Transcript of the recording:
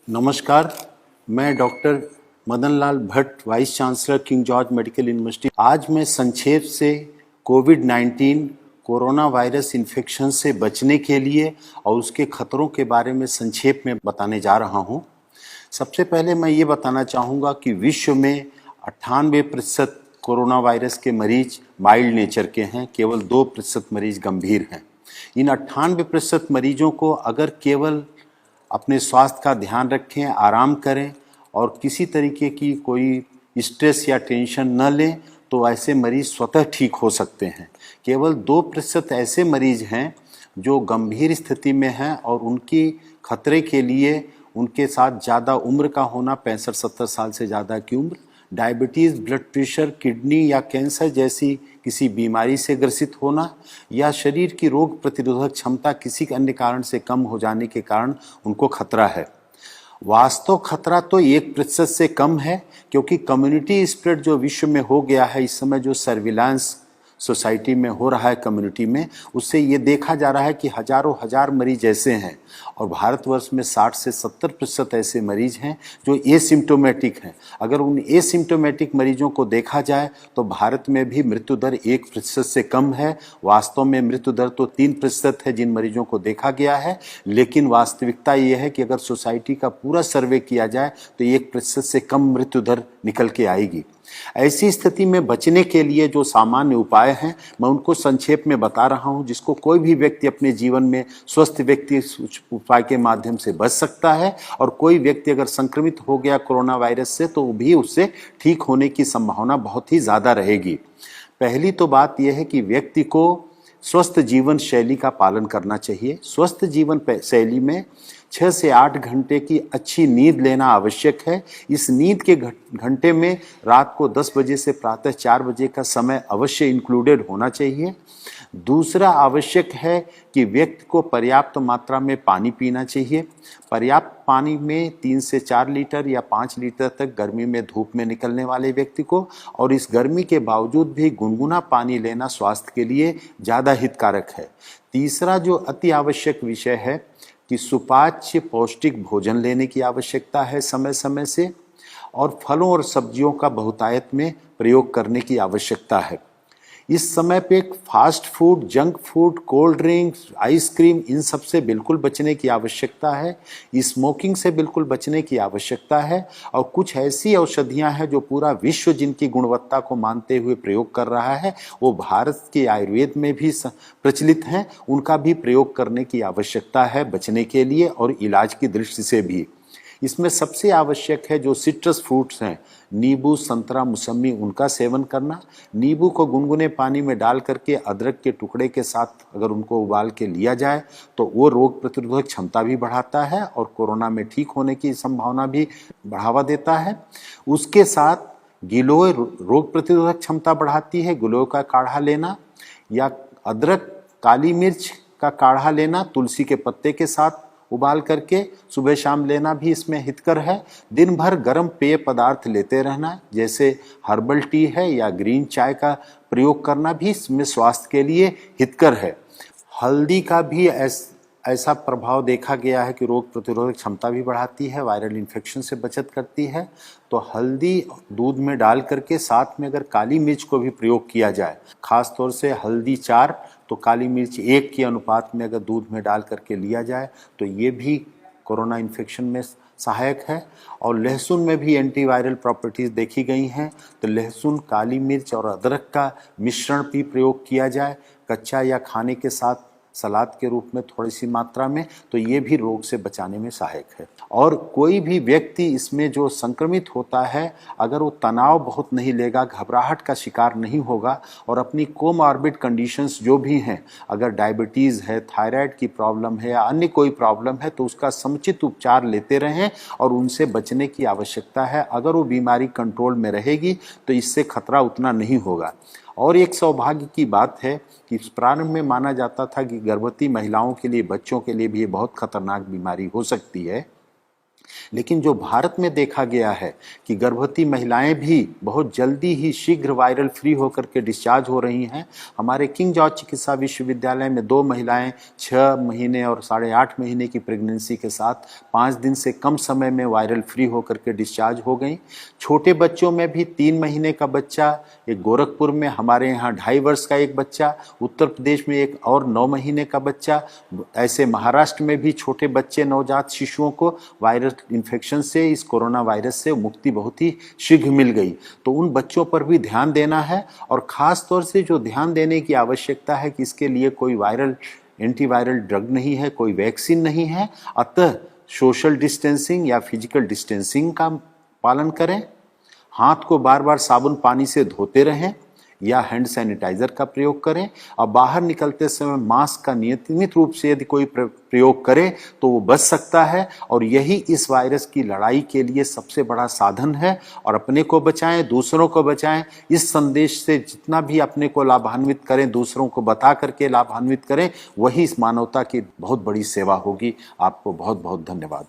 नमस्कार। मैं doctor Madan Lal Bhatt, vice chancellor King George medical university. आज मैं संक्षेप से कोविड-19 कोरोना वायरस इन्फेक्शन से बचने के लिए और उसके खतरों के बारे में संक्षेप में बताने जा रहा हूं। सबसे पहले मैं ये बताना चाहूँगा कि विश्व में 98% कोरोना वायरस के मरीज माइल्ड नेचर के हैं, केवल 2% मरीज गंभीर हैं। इन 98% मरीजों को अगर केवल अपने स्वास्थ्य का ध्यान रखें, आराम करें और किसी तरीके की कोई स्ट्रेस या टेंशन न लें तो ऐसे मरीज स्वतः ठीक हो सकते हैं। केवल 2% ऐसे मरीज हैं जो गंभीर स्थिति में हैं और उनकी खतरे के लिए उनके साथ ज़्यादा उम्र का होना, 65-70 साल से ज़्यादा की उम्र, डायबिटीज़, ब्लड प्रेशर, किडनी या कैंसर जैसी किसी बीमारी से ग्रसित होना या शरीर की रोग प्रतिरोधक क्षमता किसी अन्य कारण से कम हो जाने के कारण उनको खतरा है। वास्तव खतरा तो 1% से कम है, क्योंकि कम्युनिटी स्प्रेड जो विश्व में हो गया है इस समय, जो सर्विलांस सोसाइटी में हो रहा है कम्युनिटी में, उससे ये देखा जा रहा है कि हजारों हजार मरीज ऐसे हैं और भारतवर्ष में 60 से 70% ऐसे मरीज हैं जो एसिम्टोमेटिक हैं। अगर उन एसिम्टोमेटिक मरीजों को देखा जाए तो भारत में भी मृत्यु दर 1% से कम है। वास्तव में मृत्यु दर तो 3% है जिन मरीजों को देखा गया है, लेकिन वास्तविकता ये है कि अगर सोसाइटी का पूरा सर्वे किया जाए तो 1% से कम मृत्यु दर निकल के आएगी। ऐसी स्थिति में बचने के लिए जो सामान्य उपाय हैं मैं उनको संक्षेप में बता रहा हूं, जिसको कोई भी व्यक्ति अपने जीवन में स्वस्थ व्यक्ति उपाय के माध्यम से बच सकता है। और कोई व्यक्ति अगर संक्रमित हो गया कोरोना वायरस से तो भी उससे ठीक होने की संभावना बहुत ही ज़्यादा रहेगी। पहली तो बात यह है कि व्यक्ति को स्वस्थ जीवन शैली का पालन करना चाहिए। स्वस्थ जीवन शैली में 6 से 8 घंटे की अच्छी नींद लेना आवश्यक है। इस नींद के घंटे में रात को 10 बजे से प्रातः 4 बजे का समय अवश्य इंक्लूडेड होना चाहिए। दूसरा आवश्यक है कि व्यक्ति को पर्याप्त मात्रा में पानी पीना चाहिए। पर्याप्त पानी में 3 से 4 लीटर या 5 लीटर तक गर्मी में धूप में निकलने वाले व्यक्ति को, और इस गर्मी के बावजूद भी गुनगुना पानी लेना स्वास्थ्य के लिए ज़्यादा हितकारक है। तीसरा जो अति आवश्यक विषय है कि सुपाच्य पौष्टिक भोजन लेने की आवश्यकता है समय समय से, और फलों और सब्जियों का बहुतायत में प्रयोग करने की आवश्यकता है। इस समय पे fast food, junk food, cold drinks, ice cream, इन सब से बिल्कुल बचने की आवश्यकता है। स्मोकिंग से बिल्कुल बचने की आवश्यकता है। और कुछ ऐसी औषधियां हैं जो पूरा विश्व जिनकी गुणवत्ता को मानते हुए प्रयोग कर रहा है, वो भारत के आयुर्वेद में भी प्रचलित हैं, उनका भी प्रयोग करने की आवश्यकता है बचने के लिए और इलाज की दृष्टि से भी। इसमें सबसे आवश्यक है जो सिट्रस फ्रूट्स हैं, नींबू, संतरा, मौसमी, उनका सेवन करना। नींबू को गुनगुने पानी में डाल करके अदरक के टुकड़े के साथ अगर उनको उबाल के लिया जाए तो वो रोग प्रतिरोधक क्षमता भी बढ़ाता है और कोरोना में ठीक होने की संभावना भी बढ़ावा देता है। उसके साथ गिलोय रोग प्रतिरोधक क्षमता बढ़ाती है, गिलोय का काढ़ा लेना या अदरक, काली मिर्च का काढ़ा लेना तुलसी के पत्ते के साथ उबाल करके सुबह शाम लेना भी इसमें हितकर है। दिन भर गर्म पेय पदार्थ लेते रहना, जैसे हर्बल टी है या ग्रीन चाय का प्रयोग करना भी इसमें स्वास्थ्य के लिए हितकर है। हल्दी का भी ऐसा प्रभाव देखा गया है कि रोग प्रतिरोधक क्षमता भी बढ़ाती है, वायरल इन्फेक्शन से बचत करती है। तो हल्दी दूध में डाल करके साथ में अगर काली मिर्च को भी प्रयोग किया जाए, खास तौर से हल्दी 4 तो काली मिर्च 1 के अनुपात में अगर दूध में डाल करके लिया जाए तो ये भी कोरोना इन्फेक्शन में सहायक है। और लहसुन में भी एंटीवायरल प्रॉपर्टीज़ देखी गई हैं, तो लहसुन, काली मिर्च और अदरक का मिश्रण भी प्रयोग किया जाए कच्चा या खाने के साथ सलाद के रूप में थोड़ी सी मात्रा में, तो ये भी रोग से बचाने में सहायक है। और कोई भी व्यक्ति इसमें जो संक्रमित होता है अगर वो तनाव बहुत नहीं लेगा, घबराहट का शिकार नहीं होगा और अपनी कोमॉर्बिड कंडीशंस जो भी हैं, अगर डायबिटीज़ है, थायराइड की प्रॉब्लम है या अन्य कोई प्रॉब्लम है, तो उसका समुचित उपचार लेते रहें और उनसे बचने की आवश्यकता है। अगर वो बीमारी कंट्रोल में रहेगी तो इससे खतरा उतना नहीं होगा। और एक सौभाग्य की बात है कि प्रारंभ में माना जाता था कि गर्भवती महिलाओं के लिए, बच्चों के लिए भी ये बहुत खतरनाक बीमारी हो सकती है, लेकिन जो भारत में देखा गया है कि गर्भवती महिलाएं भी बहुत जल्दी ही शीघ्र वायरल फ्री होकर के डिस्चार्ज हो रही हैं। हमारे किंग जॉर्ज चिकित्सा विश्वविद्यालय में 2 महिलाएं 6 महीने और 8.5 महीने की प्रेगनेंसी के साथ 5 दिन से कम समय में वायरल फ्री होकर के डिस्चार्ज हो गई। छोटे बच्चों में भी 3 महीने का बच्चा, एक गोरखपुर में, हमारे यहाँ 2.5 वर्ष का एक बच्चा, उत्तर प्रदेश में एक और 9 महीने का बच्चा, ऐसे महाराष्ट्र में भी छोटे बच्चे नवजात शिशुओं को वायरल इन्फेक्शन से, इस कोरोना वायरस से मुक्ति बहुत ही शीघ्र मिल गई। तो उन बच्चों पर भी ध्यान देना है और ख़ास तौर से जो ध्यान देने की आवश्यकता है कि इसके लिए कोई वायरल एंटीवायरल ड्रग नहीं है, कोई वैक्सीन नहीं है, अतः सोशल डिस्टेंसिंग या फिजिकल डिस्टेंसिंग का पालन करें, हाथ को बार बार साबुन पानी से धोते रहें या हैंड सैनिटाइजर का प्रयोग करें और बाहर निकलते समय मास्क का नियमित रूप से यदि कोई प्रयोग करे तो वो बच सकता है। और यही इस वायरस की लड़ाई के लिए सबसे बड़ा साधन है। और अपने को बचाएं, दूसरों को बचाएं। इस संदेश से जितना भी अपने को लाभान्वित करें, दूसरों को बता करके लाभान्वित करें, वही इस मानवता की बहुत बड़ी सेवा होगी। आपको बहुत बहुत धन्यवाद।